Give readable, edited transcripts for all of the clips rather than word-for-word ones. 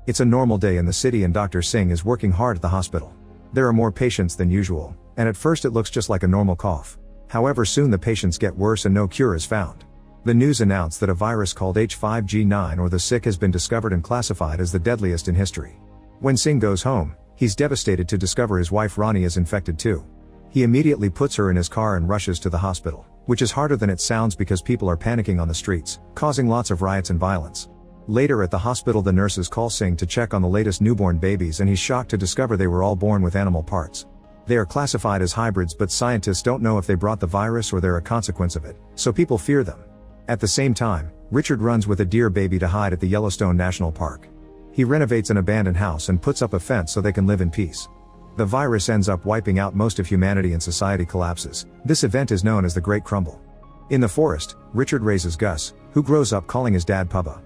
It's a normal day in the city and Dr. Singh is working hard at the hospital. There are more patients than usual, and at first it looks just like a normal cough. However, soon the patients get worse and no cure is found. The news announced that a virus called H5G9 or the sick has been discovered and classified as the deadliest in history. When Singh goes home, he's devastated to discover his wife Rani is infected too. He immediately puts her in his car and rushes to the hospital, which is harder than it sounds because people are panicking on the streets, causing lots of riots and violence. Later at the hospital, the nurses call Singh to check on the latest newborn babies and he's shocked to discover they were all born with animal parts. They are classified as hybrids, but scientists don't know if they brought the virus or they're a consequence of it, so people fear them. At the same time, Richard runs with a deer baby to hide at the Yellowstone National Park. He renovates an abandoned house and puts up a fence so they can live in peace. The virus ends up wiping out most of humanity and society collapses. This event is known as the Great Crumble. In the forest, Richard raises Gus, who grows up calling his dad Papa.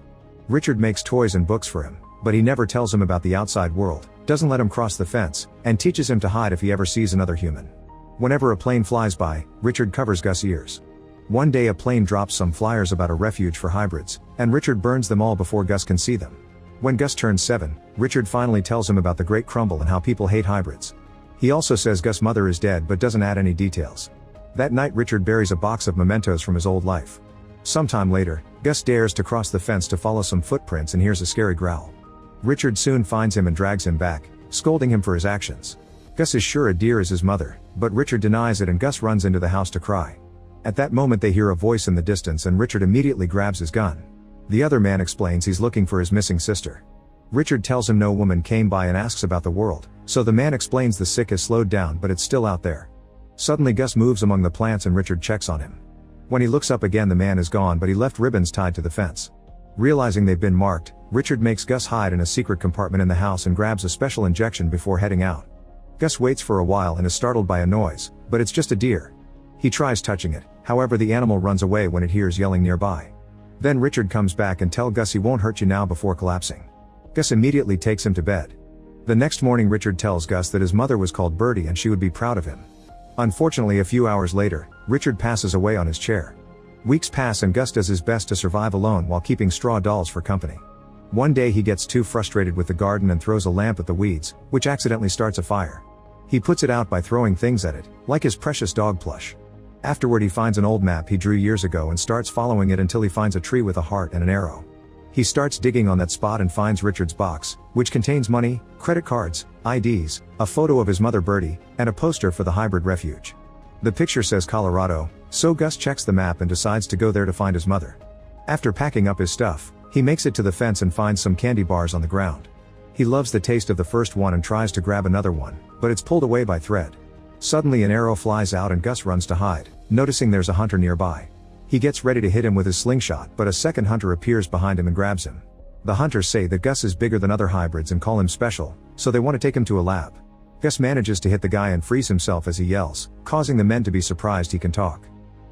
Richard makes toys and books for him, but he never tells him about the outside world, doesn't let him cross the fence, and teaches him to hide if he ever sees another human. Whenever a plane flies by, Richard covers Gus' ears. One day a plane drops some flyers about a refuge for hybrids, and Richard burns them all before Gus can see them. When Gus turns 7, Richard finally tells him about the Great Crumble and how people hate hybrids. He also says Gus' mother is dead but doesn't add any details. That night Richard buries a box of mementos from his old life. Sometime later, Gus dares to cross the fence to follow some footprints and hears a scary growl. Richard soon finds him and drags him back, scolding him for his actions. Gus is sure a deer is his mother, but Richard denies it and Gus runs into the house to cry. At that moment they hear a voice in the distance and Richard immediately grabs his gun. The other man explains he's looking for his missing sister. Richard tells him no woman came by and asks about the world, so the man explains the sick has slowed down but it's still out there. Suddenly Gus moves among the plants and Richard checks on him. When he looks up again the man is gone but he left ribbons tied to the fence. Realizing they've been marked, Richard makes Gus hide in a secret compartment in the house and grabs a special injection before heading out. Gus waits for a while and is startled by a noise, but it's just a deer. He tries touching it, however the animal runs away when it hears yelling nearby. Then Richard comes back and tells Gus he won't hurt you now before collapsing. Gus immediately takes him to bed. The next morning Richard tells Gus that his mother was called Birdie and she would be proud of him. Unfortunately, a few hours later, Richard passes away on his chair. Weeks pass and Gus does his best to survive alone while keeping straw dolls for company. One day he gets too frustrated with the garden and throws a lamp at the weeds, which accidentally starts a fire. He puts it out by throwing things at it, like his precious dog plush. Afterward he finds an old map he drew years ago and starts following it until he finds a tree with a heart and an arrow. He starts digging on that spot and finds Richard's box, which contains money, credit cards, IDs, a photo of his mother Birdie, and a poster for the hybrid refuge. The picture says Colorado, so Gus checks the map and decides to go there to find his mother. After packing up his stuff, he makes it to the fence and finds some candy bars on the ground. He loves the taste of the first one and tries to grab another one, but it's pulled away by thread. Suddenly an arrow flies out and Gus runs to hide, noticing there's a hunter nearby. He gets ready to hit him with his slingshot, but a second hunter appears behind him and grabs him. The hunters say that Gus is bigger than other hybrids and call him special, so they want to take him to a lab. Gus manages to hit the guy and frees himself as he yells, causing the men to be surprised he can talk.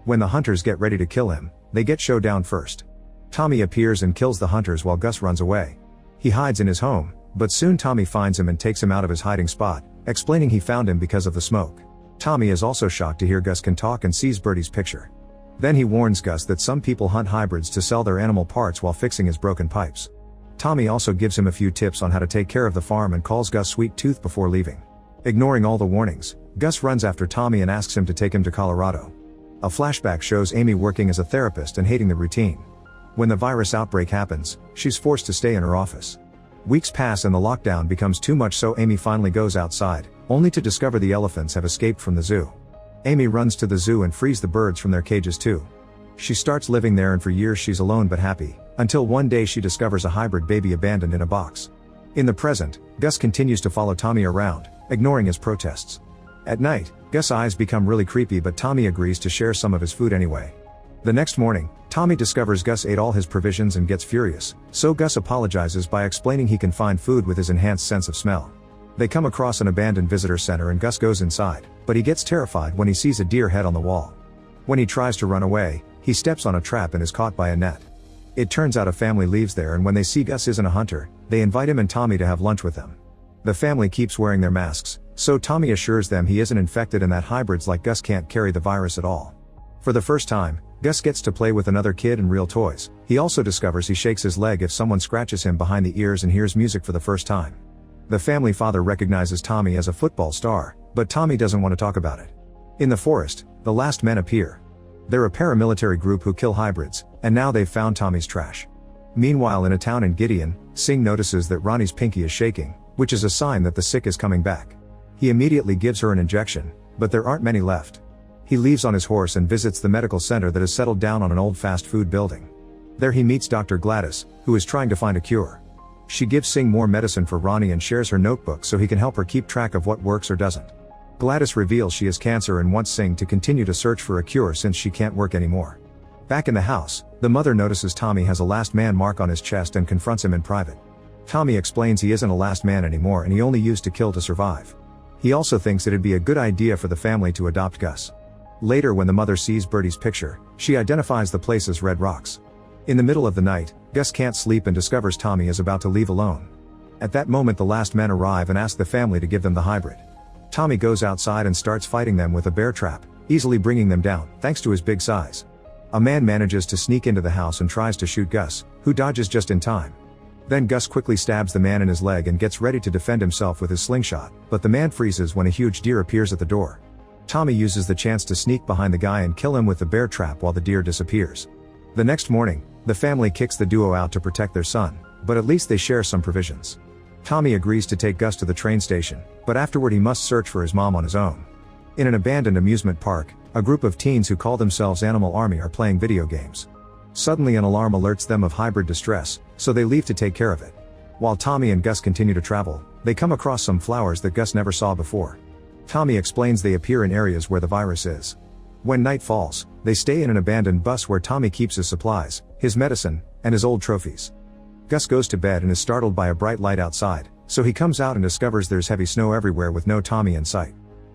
When the hunters get ready to kill him, they get showdown first. Tommy appears and kills the hunters while Gus runs away. He hides in his home, but soon Tommy finds him and takes him out of his hiding spot, explaining he found him because of the smoke. Tommy is also shocked to hear Gus can talk and sees Birdie's picture. Then he warns Gus that some people hunt hybrids to sell their animal parts while fixing his broken pipes. Tommy also gives him a few tips on how to take care of the farm and calls Gus Sweet Tooth before leaving. Ignoring all the warnings, Gus runs after Tommy and asks him to take him to Colorado. A flashback shows Amy working as a therapist and hating the routine. When the virus outbreak happens, she's forced to stay in her office. Weeks pass and the lockdown becomes too much, so Amy finally goes outside, only to discover the elephants have escaped from the zoo. Amy runs to the zoo and frees the birds from their cages too. She starts living there and for years she's alone but happy, until one day she discovers a hybrid baby abandoned in a box. In the present, Gus continues to follow Tommy around, ignoring his protests. At night, Gus' eyes become really creepy but Tommy agrees to share some of his food anyway. The next morning, Tommy discovers Gus ate all his provisions and gets furious, so Gus apologizes by explaining he can find food with his enhanced sense of smell. They come across an abandoned visitor center and Gus goes inside, but he gets terrified when he sees a deer head on the wall. When he tries to run away, he steps on a trap and is caught by a net. It turns out a family lives there and when they see Gus isn't a hunter, they invite him and Tommy to have lunch with them. The family keeps wearing their masks, so Tommy assures them he isn't infected and that hybrids like Gus can't carry the virus at all. For the first time, Gus gets to play with another kid and real toys. He also discovers he shakes his leg if someone scratches him behind the ears and hears music for the first time. The family father recognizes Tommy as a football star, but Tommy doesn't want to talk about it. In the forest, the last men appear. They're a paramilitary group who kill hybrids, and now they've found Tommy's trash. Meanwhile, in a town in Gideon, Singh notices that Ronnie's pinky is shaking, which is a sign that the sick is coming back. He immediately gives her an injection, but there aren't many left. He leaves on his horse and visits the medical center that has settled down on an old fast food building. There he meets Dr. Gladys, who is trying to find a cure. She gives Singh more medicine for Ronnie and shares her notebook so he can help her keep track of what works or doesn't. Gladys reveals she has cancer and wants Singh to continue to search for a cure since she can't work anymore. Back in the house, the mother notices Tommy has a last man mark on his chest and confronts him in private. Tommy explains he isn't a last man anymore and he only used to kill to survive. He also thinks it'd be a good idea for the family to adopt Gus. Later, when the mother sees Bertie's picture, she identifies the place as Red Rocks. In the middle of the night, Gus can't sleep and discovers Tommy is about to leave alone. At that moment, the last men arrive and ask the family to give them the hybrid. Tommy goes outside and starts fighting them with a bear trap, easily bringing them down, thanks to his big size. A man manages to sneak into the house and tries to shoot Gus, who dodges just in time. Then Gus quickly stabs the man in his leg and gets ready to defend himself with his slingshot, but the man freezes when a huge deer appears at the door. Tommy uses the chance to sneak behind the guy and kill him with the bear trap while the deer disappears. The next morning, the family kicks the duo out to protect their son, but at least they share some provisions. Tommy agrees to take Gus to the train station, but afterward he must search for his mom on his own. In an abandoned amusement park, a group of teens who call themselves Animal Army are playing video games. Suddenly an alarm alerts them of hybrid distress, so they leave to take care of it. While Tommy and Gus continue to travel, they come across some flowers that Gus never saw before. Tommy explains they appear in areas where the virus is. When night falls, they stay in an abandoned bus where Tommy keeps his supplies, his medicine, and his old trophies. Gus goes to bed and is startled by a bright light outside, so he comes out and discovers there's heavy snow everywhere with no Tommy in sight.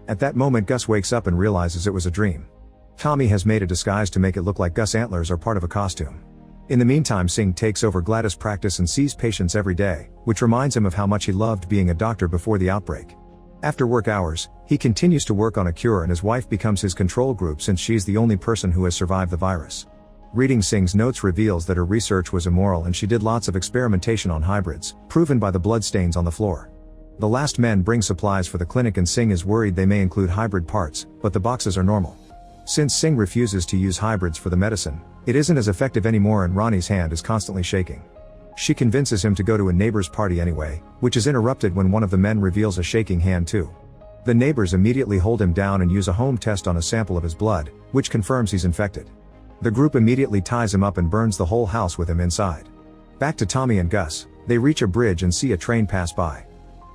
At that moment, Gus wakes up and realizes it was a dream. Tommy has made a disguise to make it look like Gus' antlers are part of a costume. In the meantime, Singh takes over Gladys' practice and sees patients every day, which reminds him of how much he loved being a doctor before the outbreak. After work hours, he continues to work on a cure and his wife becomes his control group since she's the only person who has survived the virus. Reading Singh's notes reveals that her research was immoral and she did lots of experimentation on hybrids, proven by the bloodstains on the floor. The last men bring supplies for the clinic and Singh is worried they may include hybrid parts, but the boxes are normal. Since Singh refuses to use hybrids for the medicine, it isn't as effective anymore and Ronnie's hand is constantly shaking. She convinces him to go to a neighbor's party anyway, which is interrupted when one of the men reveals a shaking hand too. The neighbors immediately hold him down and use a home test on a sample of his blood, which confirms he's infected. The group immediately ties him up and burns the whole house with him inside. Back to Tommy and Gus, they reach a bridge and see a train pass by.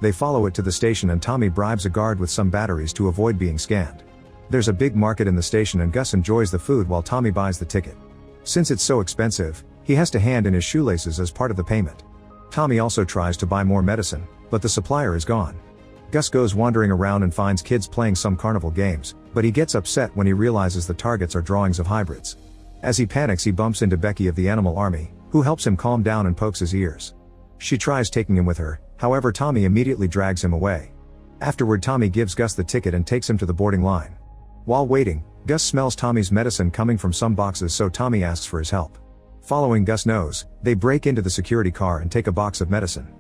They follow it to the station and Tommy bribes a guard with some batteries to avoid being scanned. There's a big market in the station and Gus enjoys the food while Tommy buys the ticket. Since it's so expensive, he has to hand in his shoelaces as part of the payment. Tommy also tries to buy more medicine, but the supplier is gone. Gus goes wandering around and finds kids playing some carnival games, but he gets upset when he realizes the targets are drawings of hybrids. As he panics, he bumps into Becky of the Animal Army, who helps him calm down and pokes his ears. She tries taking him with her, however Tommy immediately drags him away. Afterward, Tommy gives Gus the ticket and takes him to the boarding line. While waiting, Gus smells Tommy's medicine coming from some boxes, so Tommy asks for his help. Following Gus' nose, they break into the security car and take a box of medicine.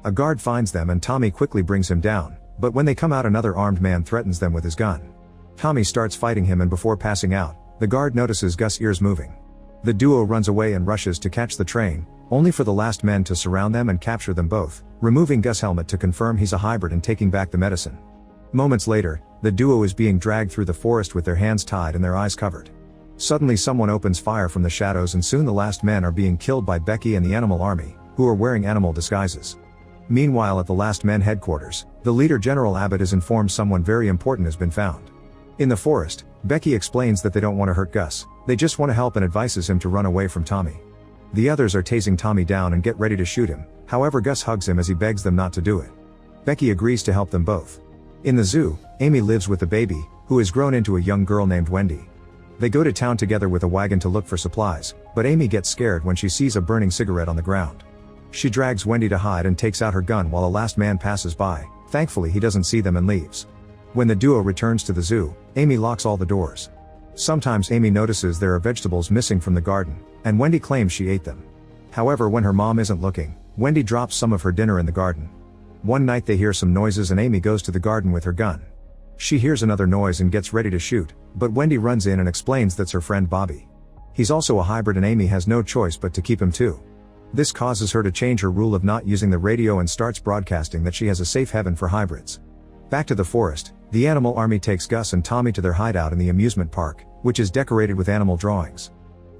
A guard finds them and Tommy quickly brings him down, but when they come out, another armed man threatens them with his gun. Tommy starts fighting him and before passing out, the guard notices Gus' ears moving. The duo runs away and rushes to catch the train, only for the last men to surround them and capture them both, removing Gus' helmet to confirm he's a hybrid and taking back the medicine. Moments later, the duo is being dragged through the forest with their hands tied and their eyes covered. Suddenly someone opens fire from the shadows and soon the last men are being killed by Becky and the Animal Army, who are wearing animal disguises. Meanwhile, at the last men headquarters, the leader General Abbott is informed someone very important has been found. In the forest, Becky explains that they don't want to hurt Gus, they just want to help and advises him to run away from Tommy. The others are tasing Tommy down and get ready to shoot him, however Gus hugs him as he begs them not to do it. Becky agrees to help them both. In the zoo, Amy lives with the baby, who has grown into a young girl named Wendy. They go to town together with a wagon to look for supplies, but Amy gets scared when she sees a burning cigarette on the ground. She drags Wendy to hide and takes out her gun while a last man passes by. Thankfully he doesn't see them and leaves. When the duo returns to the zoo, Amy locks all the doors. Sometimes Amy notices there are vegetables missing from the garden, and Wendy claims she ate them. However, when her mom isn't looking, Wendy drops some of her dinner in the garden. One night they hear some noises and Amy goes to the garden with her gun. She hears another noise and gets ready to shoot, but Wendy runs in and explains that's her friend Bobby. He's also a hybrid and Amy has no choice but to keep him too. This causes her to change her rule of not using the radio and starts broadcasting that she has a safe haven for hybrids. Back to the forest, the animal army takes Gus and Tommy to their hideout in the amusement park, which is decorated with animal drawings.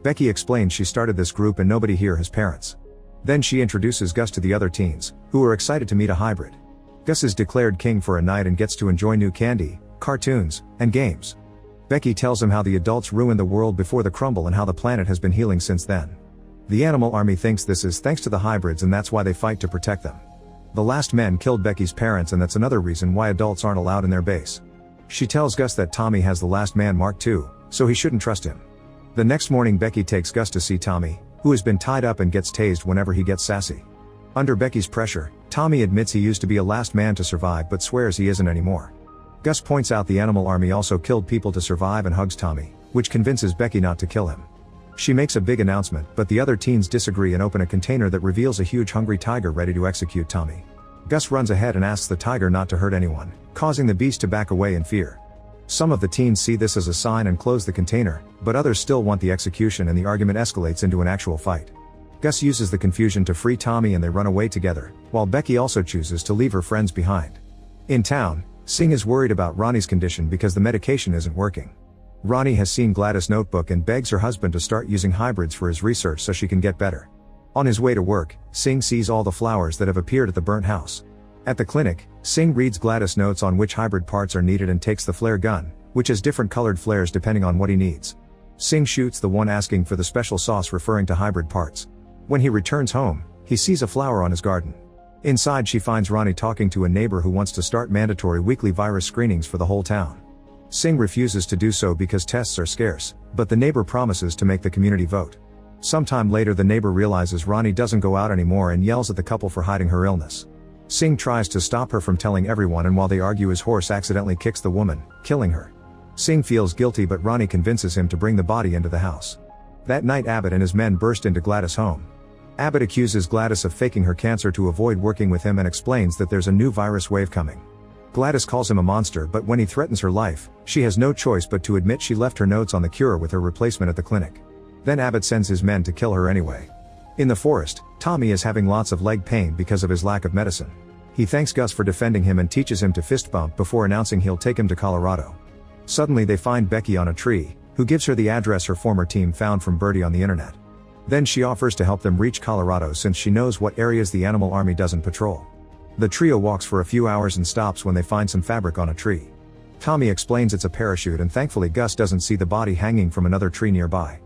Becky explains she started this group and nobody here has parents. Then she introduces Gus to the other teens, who are excited to meet a hybrid. Gus is declared king for a night and gets to enjoy new candy, cartoons, and games. Becky tells him how the adults ruined the world before the crumble and how the planet has been healing since then. The animal army thinks this is thanks to the hybrids and that's why they fight to protect them. The last men killed Becky's parents and that's another reason why adults aren't allowed in their base. She tells Gus that Tommy has the last man mark too, so he shouldn't trust him. The next morning Becky takes Gus to see Tommy, who has been tied up and gets tased whenever he gets sassy. Under Becky's pressure, Tommy admits he used to be a last man to survive but swears he isn't anymore. Gus points out the animal army also killed people to survive and hugs Tommy, which convinces Becky not to kill him. She makes a big announcement but the other teens disagree and open a container that reveals a huge hungry tiger ready to execute Tommy. Gus runs ahead and asks the tiger not to hurt anyone, causing the beast to back away in fear. Some of the teens see this as a sign and close the container, but others still want the execution and the argument escalates into an actual fight. Gus uses the confusion to free Tommy and they run away together, while Becky also chooses to leave her friends behind. In town, Singh is worried about Ronnie's condition because the medication isn't working. Ronnie has seen Gladys' notebook and begs her husband to start using hybrids for his research so she can get better. On his way to work, Singh sees all the flowers that have appeared at the burnt house. At the clinic, Singh reads Gladys' notes on which hybrid parts are needed and takes the flare gun, which has different colored flares depending on what he needs. Singh shoots the one asking for the special sauce referring to hybrid parts. When he returns home, he sees a flower on his garden. Inside she finds Ronnie talking to a neighbor who wants to start mandatory weekly virus screenings for the whole town. Singh refuses to do so because tests are scarce, but the neighbor promises to make the community vote. Sometime later the neighbor realizes Ronnie doesn't go out anymore and yells at the couple for hiding her illness. Singh tries to stop her from telling everyone and while they argue his horse accidentally kicks the woman, killing her. Singh feels guilty but Ronnie convinces him to bring the body into the house. That night Abbott and his men burst into Gladys' home. Abbott accuses Gladys of faking her cancer to avoid working with him and explains that there's a new virus wave coming. Gladys calls him a monster but when he threatens her life, she has no choice but to admit she left her notes on the cure with her replacement at the clinic. Then Abbott sends his men to kill her anyway. In the forest, Tommy is having lots of leg pain because of his lack of medicine. He thanks Gus for defending him and teaches him to fist bump before announcing he'll take him to Colorado. Suddenly they find Becky on a tree, who gives her the address her former team found from Birdie on the internet. Then she offers to help them reach Colorado since she knows what areas the animal army doesn't patrol. The trio walks for a few hours and stops when they find some fabric on a tree. Tommy explains it's a parachute and thankfully Gus doesn't see the body hanging from another tree nearby.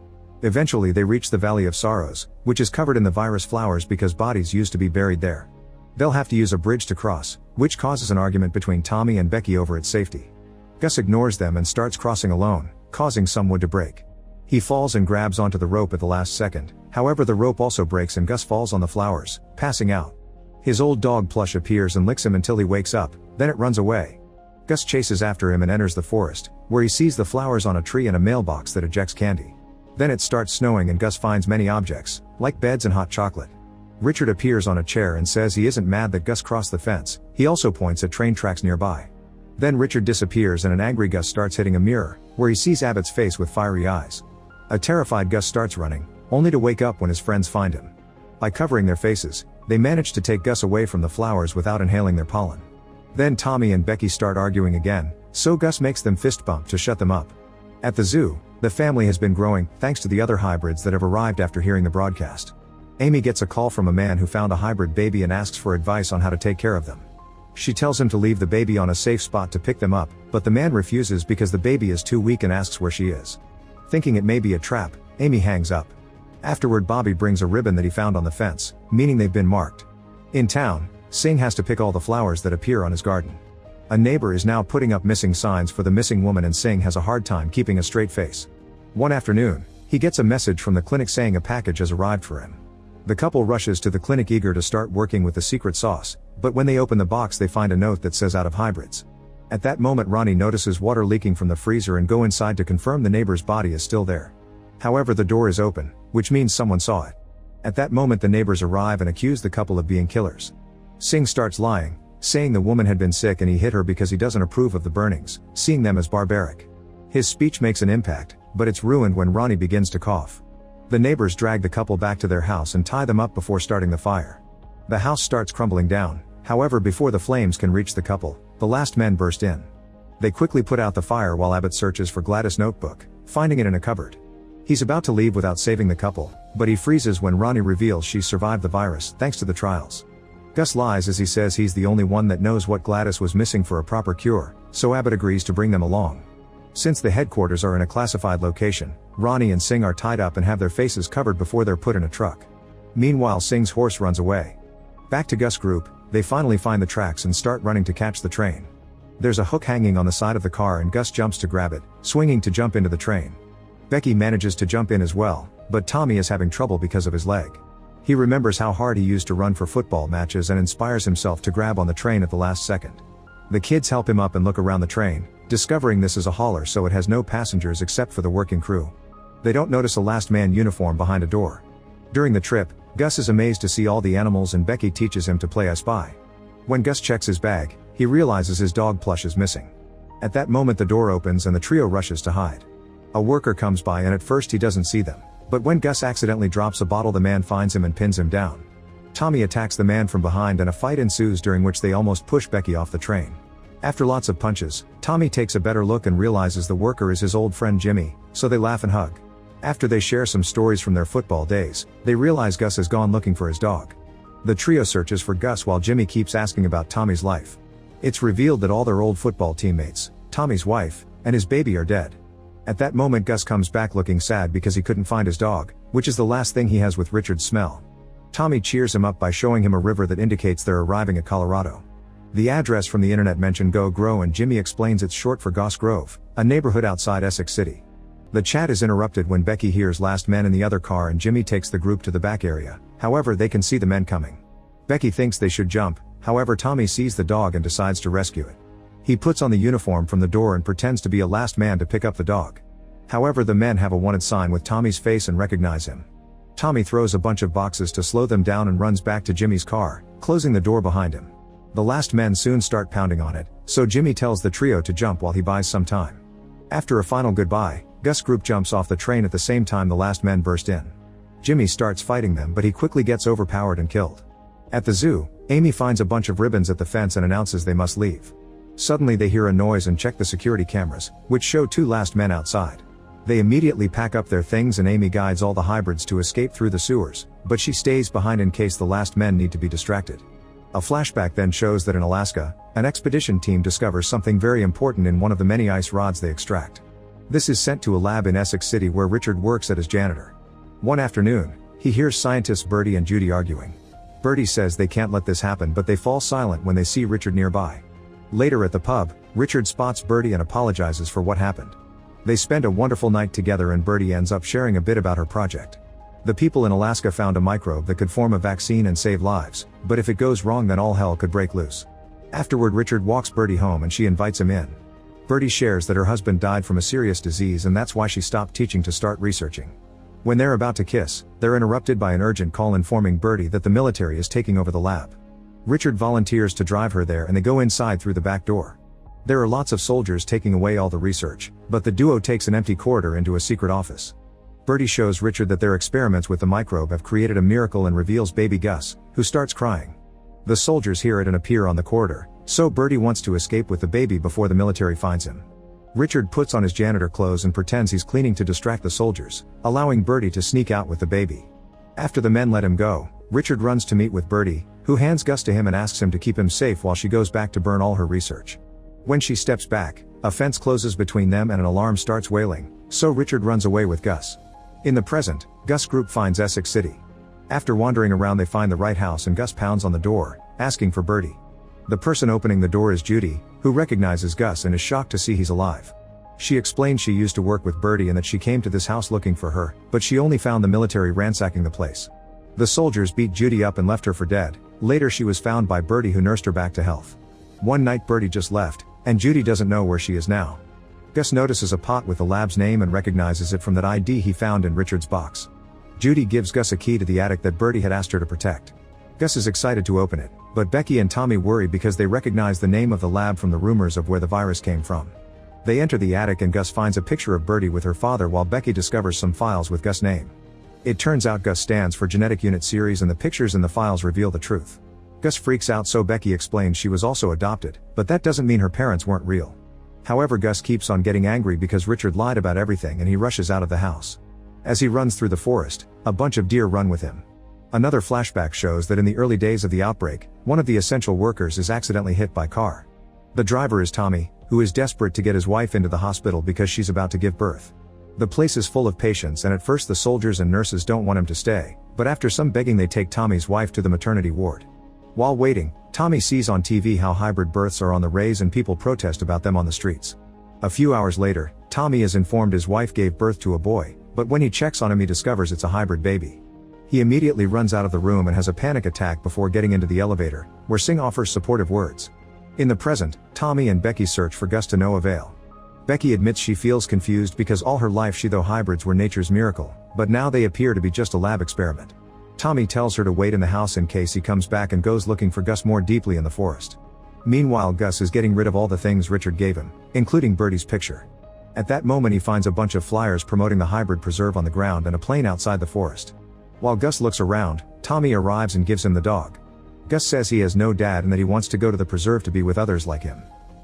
Eventually they reach the Valley of Sorrows, which is covered in the virus flowers because bodies used to be buried there. They'll have to use a bridge to cross, which causes an argument between Tommy and Becky over its safety. Gus ignores them and starts crossing alone, causing some wood to break. He falls and grabs onto the rope at the last second, however the rope also breaks and Gus falls on the flowers, passing out. His old dog Plush appears and licks him until he wakes up, then it runs away. Gus chases after him and enters the forest, where he sees the flowers on a tree and a mailbox that ejects candy. Then it starts snowing and Gus finds many objects, like beds and hot chocolate. Richard appears on a chair and says he isn't mad that Gus crossed the fence, he also points at train tracks nearby. Then Richard disappears and an angry Gus starts hitting a mirror, where he sees Abbott's face with fiery eyes. A terrified Gus starts running, only to wake up when his friends find him. By covering their faces, they manage to take Gus away from the flowers without inhaling their pollen. Then Tommy and Becky start arguing again, so Gus makes them fist bump to shut them up. At the zoo, the family has been growing, thanks to the other hybrids that have arrived after hearing the broadcast. Amy gets a call from a man who found a hybrid baby and asks for advice on how to take care of them. She tells him to leave the baby on a safe spot to pick them up, but the man refuses because the baby is too weak and asks where she is. Thinking it may be a trap, Amy hangs up. Afterward Bobby brings a ribbon that he found on the fence, meaning they've been marked. In town, Singh has to pick all the flowers that appear on his garden. A neighbor is now putting up missing signs for the missing woman and Singh has a hard time keeping a straight face. One afternoon, he gets a message from the clinic saying a package has arrived for him. The couple rushes to the clinic eager to start working with the secret sauce, but when they open the box they find a note that says out of hybrids. At that moment Ronnie notices water leaking from the freezer and go inside to confirm the neighbor's body is still there. However, the door is open, which means someone saw it. At that moment the neighbors arrive and accuse the couple of being killers. Singh starts lying, saying the woman had been sick and he hit her because he doesn't approve of the burnings, seeing them as barbaric. His speech makes an impact, but it's ruined when Ronnie begins to cough. The neighbors drag the couple back to their house and tie them up before starting the fire. The house starts crumbling down, however before the flames can reach the couple, the last men burst in. They quickly put out the fire while Abbott searches for Gladys' notebook, finding it in a cupboard. He's about to leave without saving the couple, but he freezes when Ronnie reveals she survived the virus thanks to the trials. Gus lies as he says he's the only one that knows what Gladys was missing for a proper cure, so Abbott agrees to bring them along. Since the headquarters are in a classified location, Ronnie and Singh are tied up and have their faces covered before they're put in a truck. Meanwhile Singh's horse runs away. Back to Gus' group, they finally find the tracks and start running to catch the train. There's a hook hanging on the side of the car and Gus jumps to grab it, swinging to jump into the train. Becky manages to jump in as well, but Tommy is having trouble because of his leg. He remembers how hard he used to run for football matches and inspires himself to grab on the train at the last second. The kids help him up and look around the train, discovering this is a hauler so it has no passengers except for the working crew. They don't notice a last man uniform behind a door. During the trip, Gus is amazed to see all the animals and Becky teaches him to play I Spy. When Gus checks his bag, he realizes his dog plush is missing. At that moment the door opens and the trio rushes to hide. A worker comes by and at first he doesn't see them, but when Gus accidentally drops a bottle the man finds him and pins him down. Tommy attacks the man from behind and a fight ensues during which they almost push Becky off the train. After lots of punches, Tommy takes a better look and realizes the worker is his old friend Jimmy, so they laugh and hug. After they share some stories from their football days, they realize Gus has gone looking for his dog. The trio searches for Gus while Jimmy keeps asking about Tommy's life. It's revealed that all their old football teammates, Tommy's wife, and his baby are dead. At that moment Gus comes back looking sad because he couldn't find his dog, which is the last thing he has with Richard's smell. Tommy cheers him up by showing him a river that indicates they're arriving at Colorado. The address from the internet mentioned Go Grow and Jimmy explains it's short for Goss Grove, a neighborhood outside Essex City. The chat is interrupted when Becky hears last men in the other car and Jimmy takes the group to the back area, however they can see the men coming. Becky thinks they should jump, however Tommy sees the dog and decides to rescue it. He puts on the uniform from the door and pretends to be a last man to pick up the dog. However the men have a wanted sign with Tommy's face and recognize him. Tommy throws a bunch of boxes to slow them down and runs back to Jimmy's car, closing the door behind him. The last men soon start pounding on it, so Jimmy tells the trio to jump while he buys some time. After a final goodbye, Gus' group jumps off the train at the same time the last men burst in. Jimmy starts fighting them but he quickly gets overpowered and killed. At the zoo, Amy finds a bunch of ribbons at the fence and announces they must leave. Suddenly they hear a noise and check the security cameras, which show two last men outside. They immediately pack up their things and Amy guides all the hybrids to escape through the sewers, but she stays behind in case the last men need to be distracted. A flashback then shows that in Alaska, an expedition team discovers something very important in one of the many ice rods they extract. This is sent to a lab in Essex City where Richard works as janitor. One afternoon, he hears scientists Bertie and Judy arguing. Bertie says they can't let this happen but they fall silent when they see Richard nearby. Later at the pub, Richard spots Bertie and apologizes for what happened. They spend a wonderful night together and Bertie ends up sharing a bit about her project. The people in Alaska found a microbe that could form a vaccine and save lives, but if it goes wrong then all hell could break loose. Afterward Richard walks Bertie home and she invites him in. Bertie shares that her husband died from a serious disease and that's why she stopped teaching to start researching. When they're about to kiss, they're interrupted by an urgent call informing Bertie that the military is taking over the lab. Richard volunteers to drive her there and they go inside through the back door. There are lots of soldiers taking away all the research, but the duo takes an empty corridor into a secret office. Bertie shows Richard that their experiments with the microbe have created a miracle and reveals baby Gus, who starts crying. The soldiers hear it and appear on the corridor, so Bertie wants to escape with the baby before the military finds him. Richard puts on his janitor clothes and pretends he's cleaning to distract the soldiers, allowing Bertie to sneak out with the baby. After the men let him go, Richard runs to meet with Bertie, who hands Gus to him and asks him to keep him safe while she goes back to burn all her research. When she steps back, a fence closes between them and an alarm starts wailing, so Richard runs away with Gus. In the present, Gus' group finds Essex City. After wandering around they find the right house and Gus pounds on the door, asking for Bertie. The person opening the door is Judy, who recognizes Gus and is shocked to see he's alive. She explains she used to work with Bertie and that she came to this house looking for her, but she only found the military ransacking the place. The soldiers beat Judy up and left her for dead. Later she was found by Bertie who nursed her back to health. One night Bertie just left, And Judy doesn't know where she is now. Gus notices a pot with the lab's name and recognizes it from that ID he found in Richard's box. Judy gives Gus a key to the attic that Bertie had asked her to protect. Gus is excited to open it, but Becky and Tommy worry because they recognize the name of the lab from the rumors of where the virus came from. They enter the attic and Gus finds a picture of Bertie with her father while Becky discovers some files with Gus' name. It turns out Gus stands for Genetic Unit Series and the pictures in the files reveal the truth. Gus freaks out, so Becky explains she was also adopted, but that doesn't mean her parents weren't real. However, Gus keeps on getting angry because Richard lied about everything and he rushes out of the house. As he runs through the forest, a bunch of deer run with him. Another flashback shows that in the early days of the outbreak, one of the essential workers is accidentally hit by a car. The driver is Tommy, who is desperate to get his wife into the hospital because she's about to give birth. The place is full of patients and at first the soldiers and nurses don't want him to stay, but after some begging they take Tommy's wife to the maternity ward. While waiting, Tommy sees on TV how hybrid births are on the rise and people protest about them on the streets. A few hours later, Tommy is informed his wife gave birth to a boy, but when he checks on him he discovers it's a hybrid baby. He immediately runs out of the room and has a panic attack before getting into the elevator, where Singh offers supportive words. In the present, Tommy and Becky search for Gus to no avail. Becky admits she feels confused because all her life she thought hybrids were nature's miracle, but now they appear to be just a lab experiment. Tommy tells her to wait in the house in case he comes back and goes looking for Gus more deeply in the forest. Meanwhile, Gus is getting rid of all the things Richard gave him, including Bertie's picture. At that moment he finds a bunch of flyers promoting the hybrid preserve on the ground and a plane outside the forest. While Gus looks around, Tommy arrives and gives him the dog. Gus says he has no dad and that he wants to go to the preserve to be with others like him.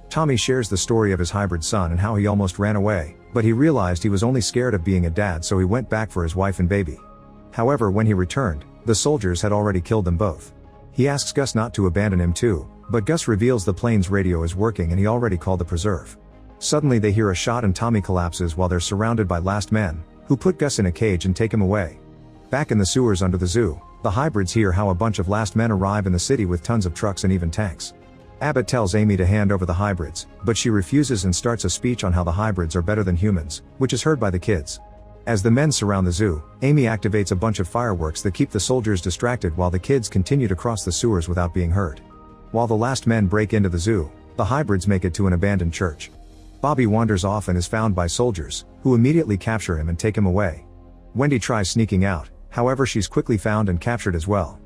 Tommy shares the story of his hybrid son and how he almost ran away, but he realized he was only scared of being a dad, so he went back for his wife and baby. However, when he returned, the soldiers had already killed them both. He asks Gus not to abandon him too, but Gus reveals the plane's radio is working and he already called the preserve. Suddenly they hear a shot and Tommy collapses while they're surrounded by last men, who put Gus in a cage and take him away. Back in the sewers under the zoo, the hybrids hear how a bunch of last men arrive in the city with tons of trucks and even tanks. Abbott tells Amy to hand over the hybrids, but she refuses and starts a speech on how the hybrids are better than humans, which is heard by the kids. As the men surround the zoo, Amy activates a bunch of fireworks that keep the soldiers distracted while the kids continue to cross the sewers without being heard. While the last men break into the zoo, the hybrids make it to an abandoned church. Bobby wanders off and is found by soldiers, who immediately capture him and take him away. Wendy tries sneaking out, however she's quickly found and captured as well.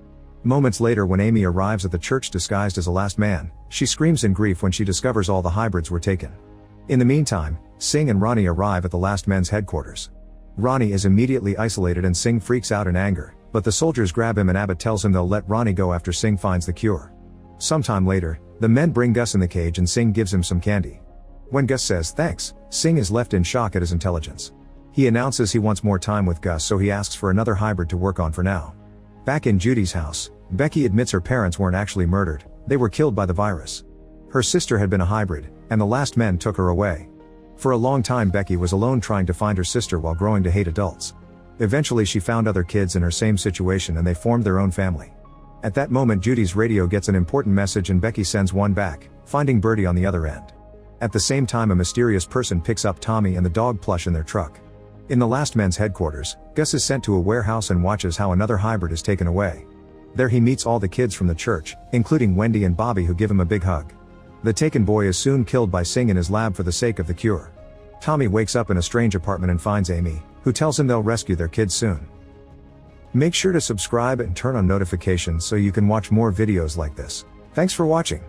Moments later, when Amy arrives at the church disguised as a last man, she screams in grief when she discovers all the hybrids were taken. In the meantime, Singh and Ronnie arrive at the last men's headquarters. Ronnie is immediately isolated and Singh freaks out in anger, but the soldiers grab him and Abbott tells him they'll let Ronnie go after Singh finds the cure. Sometime later, the men bring Gus in the cage and Singh gives him some candy. When Gus says thanks, Singh is left in shock at his intelligence. He announces he wants more time with Gus, so he asks for another hybrid to work on for now. Back in Judy's house, Becky admits her parents weren't actually murdered, they were killed by the virus. Her sister had been a hybrid, and the last men took her away. For a long time Becky was alone trying to find her sister while growing to hate adults. Eventually she found other kids in her same situation and they formed their own family. At that moment Judy's radio gets an important message and Becky sends one back, finding Bertie on the other end. At the same time, a mysterious person picks up Tommy and the dog plush in their truck. In the last men's headquarters, Gus is sent to a warehouse and watches how another hybrid is taken away. There he meets all the kids from the church, including Wendy and Bobby, who give him a big hug. The taken boy is soon killed by Singh in his lab for the sake of the cure. Tommy wakes up in a strange apartment and finds Amy, who tells him they'll rescue their kids soon. Make sure to subscribe and turn on notifications so you can watch more videos like this. Thanks for watching.